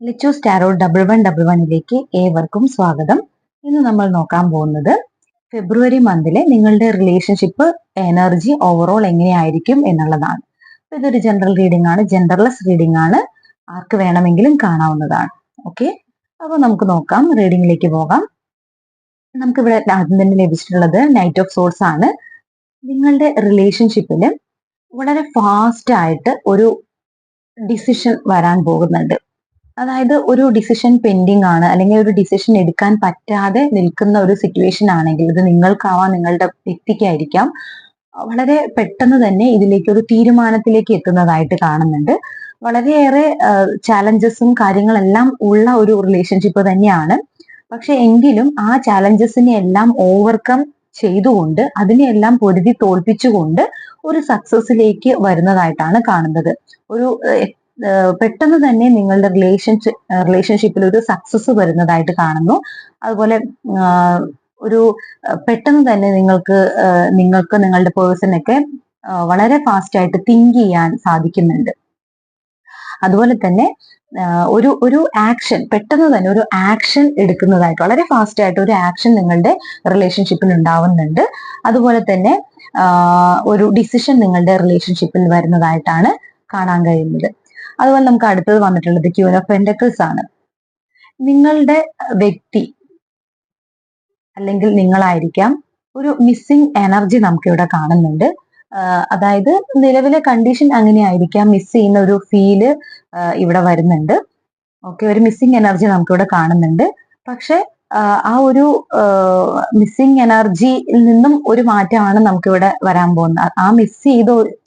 Lichu's tarot 1111ലേക്ക് ഏവർക്കും സ്വാഗതം. ഇന്ന് നമ്മൾ നോക്കാൻ പോകുന്നത് ഫെബ്രുവരി മന്തിലെ നിങ്ങളുടെ റിലേഷൻഷിപ്പ് എനർജി ഓവറോൾ എങ്ങനെയായിരിക്കും എന്നുള്ളതാണ്. ഇതൊരു ജനറൽ റീഡിംഗ് ആണ്, ജെൻഡർലെസ് റീഡിംഗ് ആണ്, ആർക്ക് വേണമെങ്കിലും കാണാവുന്നതാണ്. ഓക്കെ, അപ്പോൾ നമുക്ക് നോക്കാം, റീഡിംഗിലേക്ക് പോകാം. നമുക്കിവിടെ ആദ്യം തന്നെ ലഭിച്ചിട്ടുള്ളത് നൈറ്റ് ഓഫ് സോൾസ് ആണ്. നിങ്ങളുടെ റിലേഷൻഷിപ്പിൽ വളരെ ഫാസ്റ്റ് ആയിട്ട് ഒരു ഡിസിഷൻ വരാൻ പോകുന്നുണ്ട്. അതായത് ഒരു ഡിസിഷൻ പെൻഡിങ് ആണ്, അല്ലെങ്കിൽ ഒരു ഡിസിഷൻ എടുക്കാൻ പറ്റാതെ നിൽക്കുന്ന ഒരു സിറ്റുവേഷൻ ആണെങ്കിൽ, ഇത് നിങ്ങൾക്കാവാം, നിങ്ങളുടെ വ്യക്തിക്കായിരിക്കാം, വളരെ പെട്ടെന്ന് തന്നെ ഇതിലേക്ക് ഒരു തീരുമാനത്തിലേക്ക് എത്തുന്നതായിട്ട് കാണുന്നുണ്ട്. വളരെയേറെ ചാലഞ്ചസും കാര്യങ്ങളെല്ലാം ഉള്ള ഒരു റിലേഷൻഷിപ്പ് തന്നെയാണ്. പക്ഷെ എങ്കിലും ആ ചാലഞ്ചസിനെ എല്ലാം ഓവർകം ചെയ്തുകൊണ്ട്, അതിനെയെല്ലാം പൊരുതി തോൽപ്പിച്ചുകൊണ്ട് ഒരു സക്സസിലേക്ക് വരുന്നതായിട്ടാണ് കാണുന്നത്. ഒരു പെട്ടെന്ന് തന്നെ നിങ്ങളുടെ റിലേഷൻഷിപ്പിൽ ഒരു സക്സസ് വരുന്നതായിട്ട് കാണുന്നു. അതുപോലെ ഒരു പെട്ടെന്ന് തന്നെ നിങ്ങൾക്ക് നിങ്ങളുടെ പേഴ്സണൊക്കെ വളരെ ഫാസ്റ്റ് ആയിട്ട് തിങ്ക് ചെയ്യാൻ സാധിക്കുന്നുണ്ട്. അതുപോലെ തന്നെ ഒരു ആക്ഷൻ, പെട്ടെന്ന് തന്നെ ഒരു ആക്ഷൻ എടുക്കുന്നതായിട്ട്, വളരെ ഫാസ്റ്റ് ആയിട്ട് ഒരു ആക്ഷൻ നിങ്ങളുടെ റിലേഷൻഷിപ്പിൽ ഉണ്ടാവുന്നുണ്ട്. അതുപോലെ തന്നെ ഒരു ഡിസിഷൻ നിങ്ങളുടെ റിലേഷൻഷിപ്പിൽ വരുന്നതായിട്ടാണ് കാണാൻ കഴിയുന്നത്. അതുപോലെ നമുക്ക് അടുത്തത് വന്നിട്ടുള്ളത് ക്യൂൻ ഓഫ് പെന്റക്കിൾസ് ആണ്. നിങ്ങളുടെ വ്യക്തി അല്ലെങ്കിൽ നിങ്ങളായിരിക്കാം, ഒരു മിസ്സിംഗ് എനർജി നമുക്കിവിടെ കാണുന്നുണ്ട്. അതായത് നിലവിലെ കണ്ടീഷൻ അങ്ങനെയായിരിക്കാം, മിസ് ചെയ്യുന്ന ഒരു ഫീല് ഇവിടെ വരുന്നുണ്ട്. ഓക്കെ, ഒരു മിസ്സിംഗ് എനർജി നമുക്കിവിടെ കാണുന്നുണ്ട്. പക്ഷെ ആ ഒരു മിസ്സിംഗ് എനർജിയിൽ നിന്നും ഒരു മാറ്റമാണ് നമുക്കിവിടെ വരാൻ പോകുന്നത്. ആ മിസ്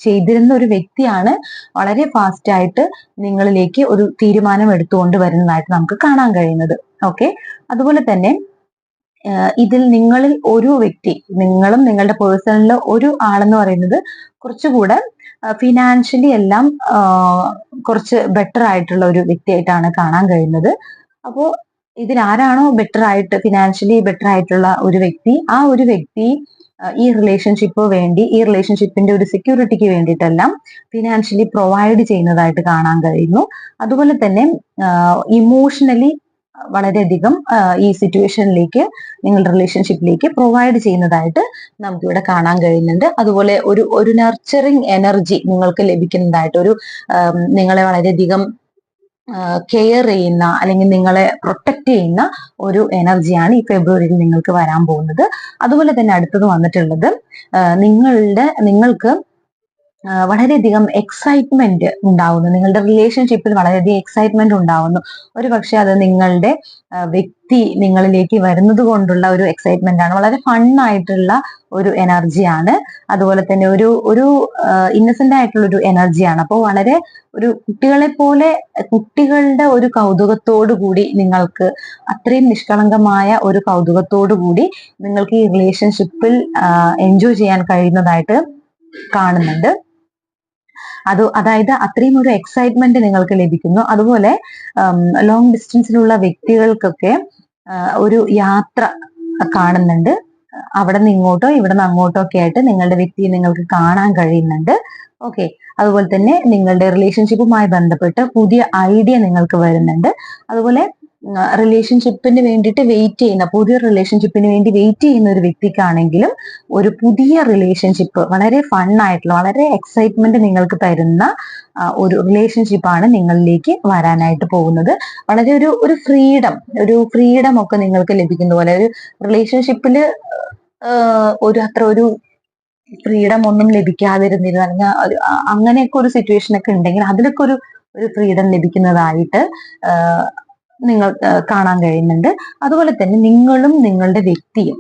ചെയ്തിരുന്ന ഒരു വ്യക്തിയാണ് വളരെ ഫാസ്റ്റ് ആയിട്ട് നിങ്ങളിലേക്ക് ഒരു തീരുമാനം എടുത്തുകൊണ്ട് വരുന്നതായിട്ട് നമുക്ക് കാണാൻ കഴിയുന്നത്. ഓക്കെ, അതുപോലെ തന്നെ ഇതിൽ നിങ്ങളിൽ ഒരു വ്യക്തി, നിങ്ങളും നിങ്ങളുടെ പേഴ്സണലിൽ ഒരു ആളെന്ന് പറയുന്നത് കുറച്ചുകൂടെ ഫിനാൻഷ്യലി എല്ലാം കുറച്ച് ബെറ്റർ ആയിട്ടുള്ള ഒരു വ്യക്തിയായിട്ടാണ് കാണാൻ കഴിയുന്നത്. അപ്പോൾ ഇതിലാരാണോ ബെറ്റർ ആയിട്ട്, ഫിനാൻഷ്യലി ബെറ്റർ ആയിട്ടുള്ള ഒരു വ്യക്തി, ആ ഒരു വ്യക്തി ഈ റിലേഷൻഷിപ്പിന്റെ ഒരു സെക്യൂരിറ്റിക്ക് വേണ്ടിയിട്ടെല്ലാം ഫിനാൻഷ്യലി പ്രൊവൈഡ് ചെയ്യുന്നതായിട്ട് കാണാൻ കഴിയുന്നു. അതുപോലെ തന്നെ ഇമോഷണലി വളരെയധികം ഈ സിറ്റുവേഷനിലേക്ക്, നിങ്ങളുടെ റിലേഷൻഷിപ്പിലേക്ക് പ്രൊവൈഡ് ചെയ്യുന്നതായിട്ട് നമുക്കിവിടെ കാണാൻ കഴിയുന്നുണ്ട്. അതുപോലെ ഒരു നർച്ചറിങ് എനർജി നിങ്ങൾക്ക് ലഭിക്കുന്നതായിട്ട്, നിങ്ങളെ വളരെയധികം കെയർ ചെയ്യുന്ന, അല്ലെങ്കിൽ നിങ്ങളെ പ്രൊട്ടക്ട് ചെയ്യുന്ന ഒരു എനർജിയാണ് ഈ ഫെബ്രുവരിയിൽ നിങ്ങൾക്ക് വരാൻ പോകുന്നത്. അതുപോലെ തന്നെ അടുത്തത് വന്നിട്ടുള്ളത് നിങ്ങൾക്ക് വളരെയധികം എക്സൈറ്റ്മെന്റ് ഉണ്ടാവുന്നു, നിങ്ങളുടെ റിലേഷൻഷിപ്പിൽ വളരെയധികം എക്സൈറ്റ്മെന്റ് ഉണ്ടാവുന്നു. ഒരു പക്ഷെ അത് നിങ്ങളുടെ വ്യക്തി നിങ്ങളിലേക്ക് വരുന്നത് കൊണ്ടുള്ള ഒരു എക്സൈറ്റ്മെന്റ് ആണ്, വളരെ ഫണ്ണായിട്ടുള്ള ഒരു എനർജിയാണ്. അതുപോലെ തന്നെ ഒരു ഇന്നസെന്റ് ആയിട്ടുള്ള ഒരു എനർജിയാണ്. അപ്പോൾ വളരെ ഒരു കുട്ടികളെ പോലെ, കുട്ടികളുടെ ഒരു കൗതുകത്തോടു കൂടി, നിങ്ങൾക്ക് അത്രയും നിഷ്കളങ്കമായ ഒരു കൗതുകത്തോടു കൂടി നിങ്ങൾക്ക് ഈ റിലേഷൻഷിപ്പിൽ എൻജോയ് ചെയ്യാൻ കഴിയുന്നതായിട്ട് കാണുന്നുണ്ട്. അതായത് അത്രയും ഒരു എക്സൈറ്റ്മെന്റ് നിങ്ങൾക്ക് ലഭിക്കുന്നു. അതുപോലെ ലോങ് ഡിസ്റ്റൻസിലുള്ള വ്യക്തികൾക്കൊക്കെ ഒരു യാത്ര കാണുന്നുണ്ട്. അവിടെ നിന്ന് ഇങ്ങോട്ടോ ഇവിടെ നിന്ന് അങ്ങോട്ടോ ഒക്കെ ആയിട്ട് നിങ്ങളുടെ വ്യക്തിയെ നിങ്ങൾക്ക് കാണാൻ കഴിയുന്നുണ്ട്. ഓക്കെ, അതുപോലെ തന്നെ നിങ്ങളുടെ റിലേഷൻഷിപ്പുമായി ബന്ധപ്പെട്ട് പുതിയ ഐഡിയ നിങ്ങൾക്ക് വരുന്നുണ്ട്. അതുപോലെ റിലേഷൻഷിപ്പിന് വേണ്ടിയിട്ട് പുതിയ റിലേഷൻഷിപ്പിന് വേണ്ടി വെയിറ്റ് ചെയ്യുന്ന ഒരു വ്യക്തിക്കാണെങ്കിലും ഒരു പുതിയ റിലേഷൻഷിപ്പ്, വളരെ ഫണ്ണായിട്ടുള്ള, വളരെ എക്സൈറ്റ്മെന്റ് നിങ്ങൾക്ക് തരുന്ന ഒരു റിലേഷൻഷിപ്പാണ് നിങ്ങളിലേക്ക് വരാനായിട്ട് പോകുന്നത്. വളരെ ഒരു ഫ്രീഡം ഒക്കെ നിങ്ങൾക്ക് ലഭിക്കുന്ന പോലെ, ഒരു റിലേഷൻഷിപ്പില് ഒരു ഫ്രീഡം ഒന്നും ലഭിക്കാതിരുന്നിരുന്ന, അല്ലെങ്കിൽ അങ്ങനെയൊക്കെ ഒരു സിറ്റുവേഷൻ ഒക്കെ ഉണ്ടെങ്കിൽ അതിലൊക്കെ ഒരു ഫ്രീഡം ലഭിക്കുന്നതായിട്ട് നിങ്ങൾ കാണാൻ കഴിയുന്നുണ്ട്. അതുപോലെ തന്നെ നിങ്ങളും നിങ്ങളുടെ വ്യക്തിയും,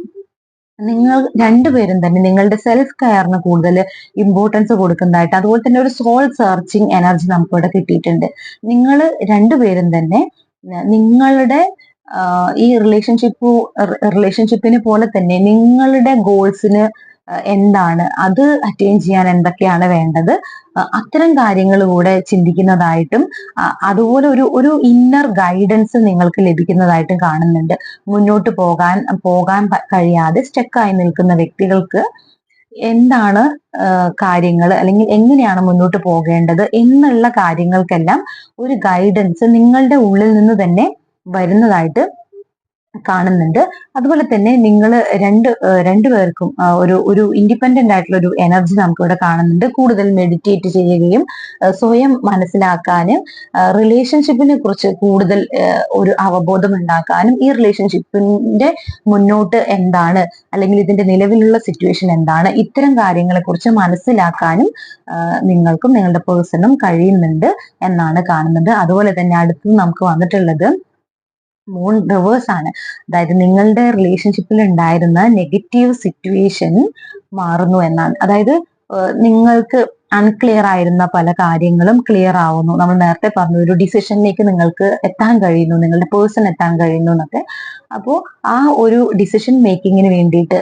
നിങ്ങൾ രണ്ടുപേരും തന്നെ നിങ്ങളുടെ സെൽഫ് കെയറിന് കൂടുതൽ ഇമ്പോർട്ടൻസ് കൊടുക്കുന്നതായിട്ട്, അതുപോലെ തന്നെ ഒരു സോൾ സെർച്ചിങ് എനർജി നമുക്കിവിടെ കിട്ടിയിട്ടുണ്ട്. നിങ്ങൾ രണ്ടുപേരും തന്നെ നിങ്ങളുടെ ഈ റിലേഷൻഷിപ്പിനെ പോലെ തന്നെ നിങ്ങളുടെ ഗോൾസിന് എന്താണ്, അത് അറ്റൈൻ ചെയ്യാൻ എന്തൊക്കെയാണ് വേണ്ടത്, അത്തരം കാര്യങ്ങൾ കൂടെ ചിന്തിക്കുന്നതായിട്ടും, അതുപോലെ ഒരു ഇന്നർ ഗൈഡൻസ് നിങ്ങൾക്ക് ലഭിക്കുന്നതായിട്ടും കാണുന്നുണ്ട്. മുന്നോട്ട് പോകാൻ കഴിയാതെ സ്റ്റക്കായി നിൽക്കുന്ന വ്യക്തികൾക്ക് എന്താണ് കാര്യങ്ങൾ, അല്ലെങ്കിൽ എങ്ങനെയാണ് മുന്നോട്ട് പോകേണ്ടത് എന്നുള്ള കാര്യങ്ങൾക്കെല്ലാം ഒരു ഗൈഡൻസ് നിങ്ങളുടെ ഉള്ളിൽ നിന്ന് തന്നെ വരുന്നതായിട്ട് കാണുന്നുണ്ട്. അതുപോലെ തന്നെ നിങ്ങൾ രണ്ടുപേർക്കും ഒരു ഒരു ഇൻഡിപെൻഡന്റ് ആയിട്ടുള്ള ഒരു എനർജി നമുക്ക് ഇവിടെ കാണുന്നുണ്ട്. കൂടുതൽ മെഡിറ്റേറ്റ് ചെയ്യുകയും സ്വയം മനസ്സിലാക്കാനും റിലേഷൻഷിപ്പിനെ കുറിച്ച് കൂടുതൽ ഒരു അവബോധം ഉണ്ടാക്കാനും ഈ റിലേഷൻഷിപ്പിന്റെ മുന്നോട്ട് എന്താണ്, അല്ലെങ്കിൽ ഇതിന്റെ നിലവിലുള്ള സിറ്റുവേഷൻ എന്താണ്, ഇത്തരം കാര്യങ്ങളെ കുറിച്ച് മനസ്സിലാക്കാനും നിങ്ങൾക്കും നിങ്ങളുടെ പേഴ്സണും കഴിയുന്നുണ്ട് എന്നാണ് കാണുന്നത്. അതുപോലെ തന്നെ അടുത്ത് നമുക്ക് വന്നിട്ടുള്ളത് മൂൺ റിവേഴ്സ് ആണ്. അതായത് നിങ്ങളുടെ റിലേഷൻഷിപ്പിൽ ഉണ്ടായിരുന്ന നെഗറ്റീവ് സിറ്റുവേഷൻ മാറുന്നു എന്നാണ്. അതായത് നിങ്ങൾക്ക് അൺക്ലിയർ ആയിരുന്ന പല കാര്യങ്ങളും ക്ലിയർ ആവുന്നു. നമ്മൾ നേരത്തെ പറഞ്ഞു ഒരു ഡിസിഷനിലേക്ക് നിങ്ങൾക്ക് എത്താൻ കഴിയുന്നു, നിങ്ങളുടെ പേഴ്സൺ എത്താൻ കഴിയുന്നു എന്നൊക്കെ. അപ്പോൾ ആ ഒരു ഡിസിഷൻ മേക്കിങ്ങിന് വേണ്ടിയിട്ട്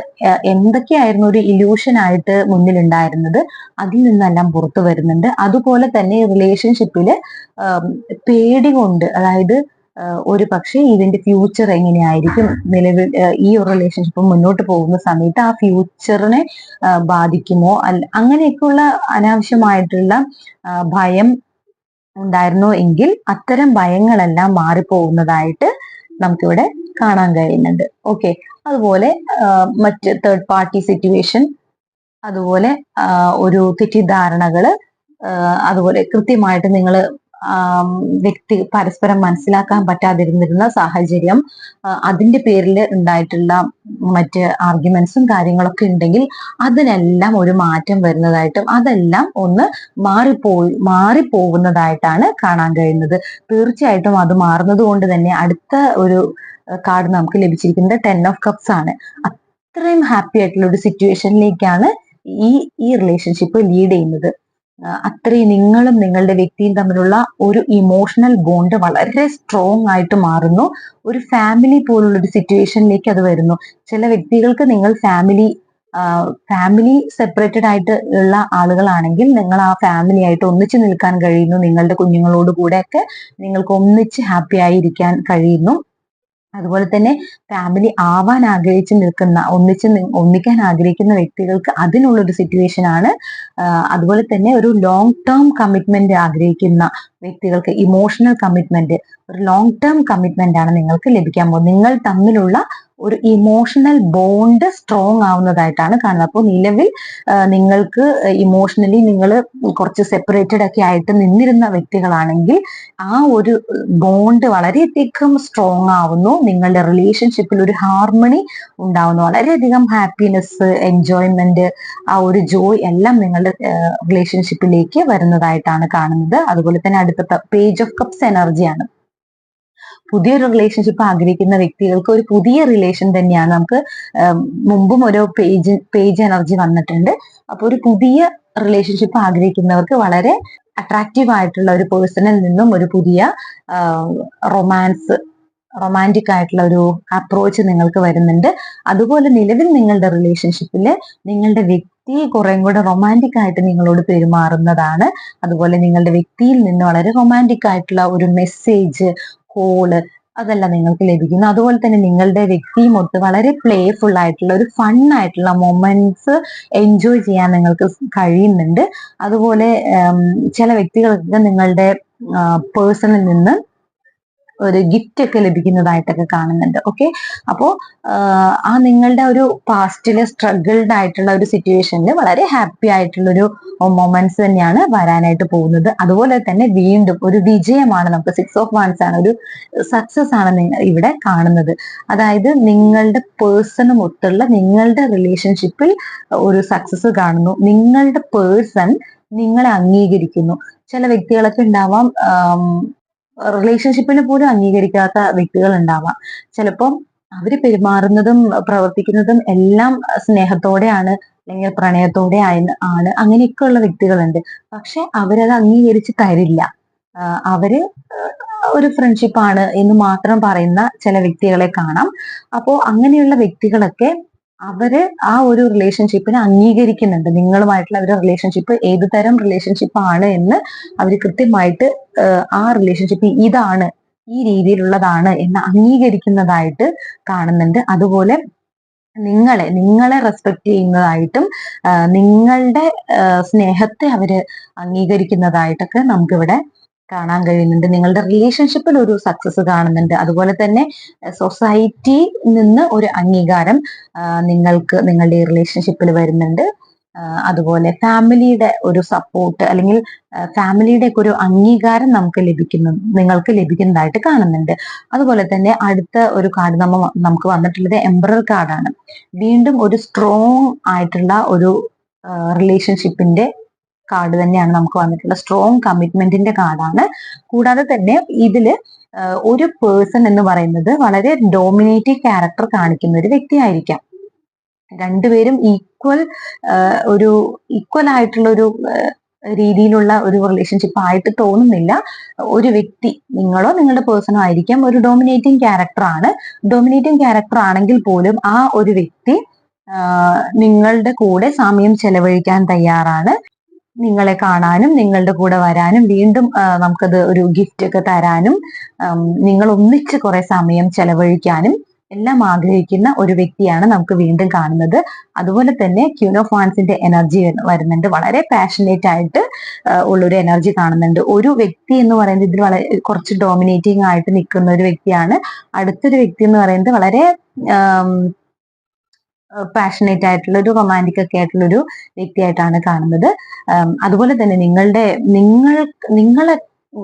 എന്തൊക്കെയായിരുന്നു ഒരു ഇല്യൂഷൻ ആയിട്ട് മുന്നിൽ ഉണ്ടായിരുന്നത്, അതിൽ നിന്നെല്ലാം പുറത്തു വരുന്നുണ്ട്. അതുപോലെ തന്നെ റിലേഷൻഷിപ്പില് പേടി കൊണ്ട്, അതായത് ഒരു പക്ഷേ ഇതിന്റെ ഫ്യൂച്ചർ എങ്ങനെയായിരിക്കും, നിലവിൽ ഈ ഒരു റിലേഷൻഷിപ്പ് മുന്നോട്ട് പോകുന്ന സമയത്ത് ആ ഫ്യൂച്ചറിനെ ബാധിക്കുമോ, അങ്ങനെയൊക്കെയുള്ള അനാവശ്യമായിട്ടുള്ള ഭയം ഉണ്ടായിരുന്നു എങ്കിൽ അത്തരം ഭയങ്ങളെല്ലാം മാറിപ്പോകുന്നതായിട്ട് നമുക്കിവിടെ കാണാൻ കഴിയുന്നുണ്ട്. ഓക്കെ, അതുപോലെ മറ്റ് തേർഡ് പാർട്ടി സിറ്റുവേഷൻ, അതുപോലെ ഒരു തെറ്റിദ്ധാരണകള്, അതുപോലെ കൃത്യമായിട്ട് നിങ്ങൾ വ്യക്തി പരസ്പരം മനസ്സിലാക്കാൻ പറ്റാതിരുന്നിരുന്ന സാഹചര്യം, അതിന്റെ പേരിൽ ഉണ്ടായിട്ടുള്ള മറ്റ് ആർഗ്യുമെന്റ്സും കാര്യങ്ങളൊക്കെ ഉണ്ടെങ്കിൽ അതിനെല്ലാം ഒരു മാറ്റം വരുന്നതായിട്ടും അതെല്ലാം ഒന്ന് മാറിപ്പോകുന്നതായിട്ടാണ് കാണാൻ കഴിയുന്നത്. തീർച്ചയായിട്ടും അത് മാറുന്നത് കൊണ്ട് തന്നെ അടുത്ത ഒരു കാർഡ് നമുക്ക് ലഭിച്ചിരിക്കുന്നത് 10 ഓഫ് കപ്സ് ആണ്. അത്രയും ഹാപ്പി ആയിട്ടുള്ള ഒരു സിറ്റുവേഷനിലേക്കാണ് ഈ റിലേഷൻഷിപ്പ് ലീഡ് ചെയ്യുന്നത്. അത്രയും നിങ്ങളും നിങ്ങളുടെ വ്യക്തിയും തമ്മിലുള്ള ഒരു ഇമോഷണൽ ബോണ്ട് വളരെ സ്ട്രോങ് ആയിട്ട് മാറുന്നു. ഒരു ഫാമിലി പോലുള്ള ഒരു സിറ്റുവേഷനിലേക്ക് അത് വരുന്നു. ചില വ്യക്തികൾക്ക് നിങ്ങൾ ഫാമിലി സെപ്പറേറ്റഡ് ആയിട്ട് ഉള്ള ആളുകളാണെങ്കിൽ നിങ്ങൾ ആ ഫാമിലി ആയിട്ട് ഒന്നിച്ചു നിൽക്കാൻ കഴിയുന്നു. നിങ്ങളുടെ കുഞ്ഞുങ്ങളോട് കൂടെയൊക്കെ നിങ്ങൾക്ക് ഒന്നിച്ച് ഹാപ്പി ആയിരിക്കാൻ കഴിയുന്നു. അതുപോലെ തന്നെ ഫാമിലി ആവാൻ ആഗ്രഹിച്ച് നിൽക്കുന്ന, ഒന്നിക്കാൻ ആഗ്രഹിക്കുന്ന വ്യക്തികൾക്ക് അതിനുള്ളൊരു സിറ്റുവേഷൻ ആണ്. അതുപോലെ തന്നെ ഒരു ലോങ് ടേം കമ്മിറ്റ്മെന്റ് ആഗ്രഹിക്കുന്ന വ്യക്തികൾക്ക് ഇമോഷണൽ കമ്മിറ്റ്മെന്റ്, ഒരു ലോങ് ടേം കമ്മിറ്റ്മെന്റ് ആണ് നിങ്ങൾക്ക് ലഭിക്കാൻ പോകുന്നത്. നിങ്ങൾ തമ്മിലുള്ള ഒരു ഇമോഷണൽ ബോണ്ട് സ്ട്രോങ് ആവുന്നതായിട്ടാണ് കാണുന്നത്. അപ്പോൾ നിലവിൽ നിങ്ങൾക്ക് ഇമോഷണലി നിങ്ങൾ കുറച്ച് സെപ്പറേറ്റഡ് ഒക്കെ ആയിട്ട് നിന്നിരുന്ന വ്യക്തികളാണെങ്കിൽ ആ ഒരു ബോണ്ട് വളരെയധികം സ്ട്രോങ് ആവുന്നു. നിങ്ങളുടെ റിലേഷൻഷിപ്പിൽ ഒരു ഹാർമണി ഉണ്ടാവുന്നു. വളരെയധികം ഹാപ്പിനെസ്, എൻജോയ്മെന്റ്, ആ ഒരു ജോയ് എല്ലാം നിങ്ങളുടെ റിലേഷൻഷിപ്പിലേക്ക് വരുന്നതായിട്ടാണ് കാണുന്നത്. അതുപോലെ തന്നെ അടുത്ത പേജ് ഓഫ് കപ്സ് എനർജിയാണ്. പുതിയൊരു റിലേഷൻഷിപ്പ് ആഗ്രഹിക്കുന്ന വ്യക്തികൾക്ക് ഒരു പുതിയ റിലേഷൻ തന്നെയാണ്. നമുക്ക് മുമ്പും ഒരു പേജ് എനർജി വന്നിട്ടുണ്ട്. അപ്പൊ ഒരു പുതിയ റിലേഷൻഷിപ്പ് ആഗ്രഹിക്കുന്നവർക്ക് വളരെ അട്രാക്റ്റീവ് ആയിട്ടുള്ള ഒരു പേഴ്സണിൽ നിന്നും ഒരു പുതിയ റൊമാൻറ്റിക് ആയിട്ടുള്ള ഒരു അപ്രോച്ച് നിങ്ങൾക്ക് വരുന്നുണ്ട്. അതുപോലെ നിലവിൽ നിങ്ങളുടെ റിലേഷൻഷിപ്പില് നിങ്ങളുടെ വ്യക്തി കുറേ കൂടെ റൊമാൻറ്റിക് ആയിട്ട് നിങ്ങളോട് പെരുമാറുന്നതാണ്. അതുപോലെ നിങ്ങളുടെ വ്യക്തിയിൽ നിന്ന് വളരെ റൊമാൻറ്റിക് ആയിട്ടുള്ള ഒരു മെസ്സേജ്, കോള്, അതെല്ലാം നിങ്ങൾക്ക് ലഭിക്കുന്നു. അതുപോലെ തന്നെ നിങ്ങളുടെ വ്യക്തിയുമൊത്ത് വളരെ പ്ലേഫുൾ ആയിട്ടുള്ള ഒരു ഫൺ ആയിട്ടുള്ള മൊമെന്റ്സ് എൻജോയ് ചെയ്യാൻ നിങ്ങൾക്ക് കഴിയുന്നുണ്ട്. അതുപോലെ ചില വ്യക്തികൾക്ക് നിങ്ങളുടെ പേഴ്സണിൽ നിന്ന് ഒരു ഗിഫ്റ്റ് ഒക്കെ ലഭിക്കുന്നതായിട്ടൊക്കെ കാണുന്നുണ്ട്. ഓക്കെ, അപ്പോ ആ നിങ്ങളുടെ ഒരു പാസ്റ്റില് സ്ട്രഗിൾഡ് ആയിട്ടുള്ള ഒരു സിറ്റുവേഷനിൽ വളരെ ഹാപ്പി ആയിട്ടുള്ള ഒരു മൊമെന്റ്സ് തന്നെയാണ് വരാനായിട്ട് പോകുന്നത്. അതുപോലെ തന്നെ വീണ്ടും ഒരു വിജയമാണ്, നമുക്ക് 6 ഓഫ് വാൻഡ്സ് ആണ്, ഒരു സക്സസ് ആണ് ഇവിടെ കാണുന്നത്. അതായത് നിങ്ങളുടെ പേഴ്സണുമൊത്തുള്ള നിങ്ങളുടെ റിലേഷൻഷിപ്പിൽ ഒരു സക്സസ് കാണുന്നു. നിങ്ങളുടെ പേഴ്സൺ നിങ്ങളെ അംഗീകരിക്കുന്നു. ചില വ്യക്തികളൊക്കെ ഉണ്ടാവാം റിലേഷൻഷിപ്പിനെ പോലും അംഗീകരിക്കാത്ത വ്യക്തികൾ ഉണ്ടാവാം. ചിലപ്പം അവര് പെരുമാറുന്നതും പ്രവർത്തിക്കുന്നതും എല്ലാം സ്നേഹത്തോടെയാണ്, അല്ലെങ്കിൽ പ്രണയത്തോടെ ആണ്, അങ്ങനെയൊക്കെയുള്ള വ്യക്തികളുണ്ട്. പക്ഷെ അവരത് അംഗീകരിച്ച് തരില്ല. അവര് ഒരു ഫ്രണ്ട്ഷിപ്പാണ് എന്ന് മാത്രം പറയുന്ന ചില വ്യക്തികളെ കാണാം. അപ്പോ അങ്ങനെയുള്ള വ്യക്തികളൊക്കെ അവര് ആ ഒരു റിലേഷൻഷിപ്പിനെ അംഗീകരിക്കുന്നുണ്ട്. നിങ്ങളുമായിട്ടുള്ള അവരുടെ റിലേഷൻഷിപ്പ് ഏത് തരം റിലേഷൻഷിപ്പ് ആണ് എന്ന് അവർ കൃത്യമായിട്ട് ആ റിലേഷൻഷിപ്പ് ഇതാണ്, ഈ രീതിയിലുള്ളതാണ് എന്ന് അംഗീകരിക്കുന്നതായിട്ട് കാണുന്നുണ്ട്. അതുപോലെ നിങ്ങളെ റെസ്പെക്ട് ചെയ്യുന്നതായിട്ടും നിങ്ങളുടെ സ്നേഹത്തെ അവര് അംഗീകരിക്കുന്നതായിട്ടൊക്കെ നമുക്കിവിടെ കാണാൻ കഴിയുന്നുണ്ട്. നിങ്ങളുടെ റിലേഷൻഷിപ്പിൽ ഒരു സക്സസ് കാണുന്നുണ്ട്. അതുപോലെ തന്നെ സൊസൈറ്റി നിന്ന് ഒരു അംഗീകാരം നിങ്ങൾക്ക് നിങ്ങളുടെ ഈ റിലേഷൻഷിപ്പിൽ വരുന്നുണ്ട്. അതുപോലെ ഫാമിലിയുടെ ഒരു സപ്പോർട്ട് അല്ലെങ്കിൽ ഫാമിലിയുടെ ഒക്കെ ഒരു അംഗീകാരം നിങ്ങൾക്ക് ലഭിക്കുന്നതായിട്ട് കാണുന്നുണ്ട്. അതുപോലെ തന്നെ അടുത്ത ഒരു കാർഡ് നമുക്ക് വന്നിട്ടുള്ളത് എംപറർ കാർഡാണ്. വീണ്ടും ഒരു സ്ട്രോങ് ആയിട്ടുള്ള ഒരു റിലേഷൻഷിപ്പിന്റെ കാർഡ് തന്നെയാണ് നമുക്ക് വന്നിട്ടുള്ള സ്ട്രോങ് കമ്മിറ്റ്മെന്റിന്റെ കാർഡാണ്. കൂടാതെ തന്നെ ഇതില് ഒരു പേഴ്സൺ എന്ന് പറയുന്നത് വളരെ ഡോമിനേറ്റീവ് ക്യാരക്ടർ കാണിക്കുന്ന ഒരു വ്യക്തിയായിരിക്കാം. രണ്ടുപേരും ഈക്വൽ ആയിട്ടുള്ള ഒരു രീതിയിലുള്ള ഒരു റിലേഷൻഷിപ്പ് ആയിട്ട് തോന്നുന്നില്ല. ഒരു വ്യക്തി, നിങ്ങളോ നിങ്ങളുടെ പേഴ്സണോ ആയിരിക്കാം, ഒരു ഡോമിനേറ്റിംഗ് ക്യാരക്ടർ ആണ്. ഡോമിനേറ്റിംഗ് ക്യാരക്ടർ ആണെങ്കിൽ പോലും ആ ഒരു വ്യക്തി നിങ്ങളുടെ കൂടെ സമയം ചെലവഴിക്കാൻ തയ്യാറാണ്. നിങ്ങളെ കാണാനും നിങ്ങളുടെ കൂടെ വരാനും വീണ്ടും നമുക്കത് ഒരു ഗിഫ്റ്റ് ഒക്കെ തരാനും നിങ്ങൾ ഒന്നിച്ച് കുറെ സമയം ചെലവഴിക്കാനും എല്ലാം ആഗ്രഹിക്കുന്ന ഒരു വ്യക്തിയാണ് നമുക്ക് വീണ്ടും കാണുന്നത്. അതുപോലെ തന്നെ ക്യൂൻ ഓഫ് വാൻസിന്റെ എനർജി വരുന്നുണ്ട്. വളരെ പാഷനേറ്റ് ആയിട്ട് ഉള്ളൊരു എനർജി കാണുന്നുണ്ട്. ഒരു വ്യക്തി എന്ന് പറയുന്നത് ഇതിൽ വളരെ കുറച്ച് ഡോമിനേറ്റിംഗ് ആയിട്ട് നിൽക്കുന്ന ഒരു വ്യക്തിയാണ്. അടുത്തൊരു വ്യക്തി എന്ന് പറയുന്നത് വളരെ പാഷനേറ്റ് ആയിട്ടുള്ള ഒരു റൊമാൻറ്റിക് ഒക്കെ ആയിട്ടുള്ള ഒരു വ്യക്തിയായിട്ടാണ് കാണുന്നത്. അതുപോലെ തന്നെ നിങ്ങളെ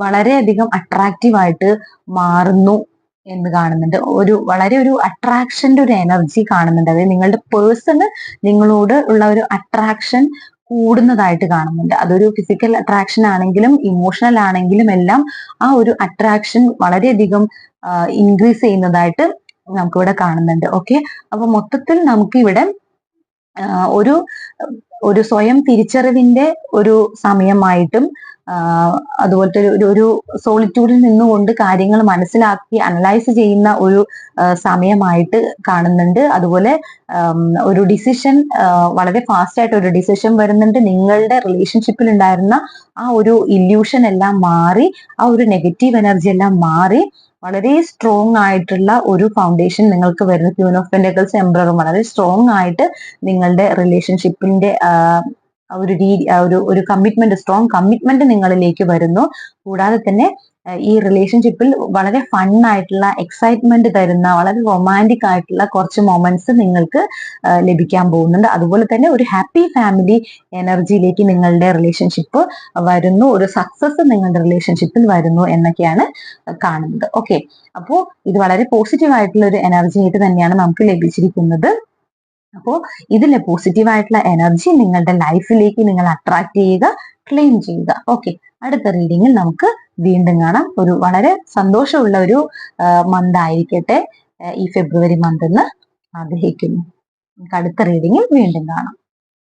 വളരെയധികം അട്രാക്റ്റീവ് ആയിട്ട് മാറുന്നു എന്ന് കാണുന്നുണ്ട്. വളരെ ഒരു അട്രാക്ഷന്റെ ഒരു എനർജി കാണുന്നുണ്ട്. അതായത് നിങ്ങളുടെ പേഴ്സണ് നിങ്ങളോട് ഉള്ള ഒരു അട്രാക്ഷൻ കൂടുന്നതായിട്ട് കാണുന്നുണ്ട്. അതൊരു ഫിസിക്കൽ അട്രാക്ഷൻ ആണെങ്കിലും ഇമോഷണൽ ആണെങ്കിലും എല്ലാം ആ ഒരു അട്രാക്ഷൻ വളരെയധികം ഇൻക്രീസ് ചെയ്യുന്നതായിട്ട് നമുക്കിവിടെ കാണുന്നുണ്ട്. ഓക്കെ, അപ്പൊ മൊത്തത്തിൽ നമുക്കിവിടെ ഒരു സ്വയം തിരിച്ചറിവിന്റെ ഒരു സമയമായിട്ടും അതുപോലത്തെ ഒരു സോളിറ്റ്യൂഡിൽ നിന്നുകൊണ്ട് കാര്യങ്ങൾ മനസ്സിലാക്കി അനലൈസ് ചെയ്യുന്ന ഒരു സമയമായിട്ട് കാണുന്നുണ്ട്. അതുപോലെ ഒരു ഡിസിഷൻ, വളരെ ഫാസ്റ്റ് ആയിട്ട് ഒരു ഡിസിഷൻ വരുന്നുണ്ട്. നിങ്ങളുടെ റിലേഷൻഷിപ്പിൽ ഉണ്ടായിരുന്ന ആ ഒരു ഇല്യൂഷൻ എല്ലാം മാറി, ആ ഒരു നെഗറ്റീവ് എനർജി എല്ലാം മാറി വളരെ സ്ട്രോങ് ആയിട്ടുള്ള ഒരു ഫൗണ്ടേഷൻ നിങ്ങൾക്ക് വരുന്നു. ക്യൂൻ ഓഫ് പെന്റക്കിൾസ് എംപററും വളരെ സ്ട്രോങ് ആയിട്ട് നിങ്ങളുടെ റിലേഷൻഷിപ്പിന്റെ ഒരു കമ്മിറ്റ്മെന്റ്, സ്ട്രോങ് കമ്മിറ്റ്മെന്റ് നിങ്ങളിലേക്ക് വരുന്നു. കൂടാതെ തന്നെ ഈ റിലേഷൻഷിപ്പിൽ വളരെ ഫൺ ആയിട്ടുള്ള, എക്സൈറ്റ്മെന്റ് തരുന്ന, വളരെ റൊമാൻറ്റിക് ആയിട്ടുള്ള കുറച്ച് മൊമെന്റ്സ് നിങ്ങൾക്ക് ലഭിക്കാൻ പോകുന്നുണ്ട്. അതുപോലെ തന്നെ ഒരു ഹാപ്പി ഫാമിലി എനർജിയിലേക്ക് നിങ്ങളുടെ റിലേഷൻഷിപ്പ് വരുന്നു. ഒരു സക്സസ് നിങ്ങളുടെ റിലേഷൻഷിപ്പിൽ വരുന്നു എന്നൊക്കെയാണ് കാണുന്നത്. ഓക്കെ, അപ്പോൾ ഇത് വളരെ പോസിറ്റീവ് ആയിട്ടുള്ള ഒരു എനർജി ആയിട്ട് തന്നെയാണ് നമുക്ക് ലഭിച്ചിരിക്കുന്നത്. അപ്പോൾ ഇതിലെ പോസിറ്റീവ് ആയിട്ടുള്ള എനർജി നിങ്ങളുടെ ലൈഫിലേക്ക് നിങ്ങൾ അട്രാക്ട് ചെയ്യുക, ക്ലെയിം ചെയ്യുക. ഓക്കെ, അടുത്ത റീഡിങ്ങിൽ നമുക്ക് വീണ്ടും കാണാം. ഒരു വളരെ സന്തോഷമുള്ള ഒരു മന്ത് ആയിരിക്കട്ടെ ഈ ഫെബ്രുവരി മന്ത് എന്ന് ആഗ്രഹിക്കുന്നു. നമുക്ക് അടുത്ത റീഡിങ്ങിൽ വീണ്ടും കാണാം.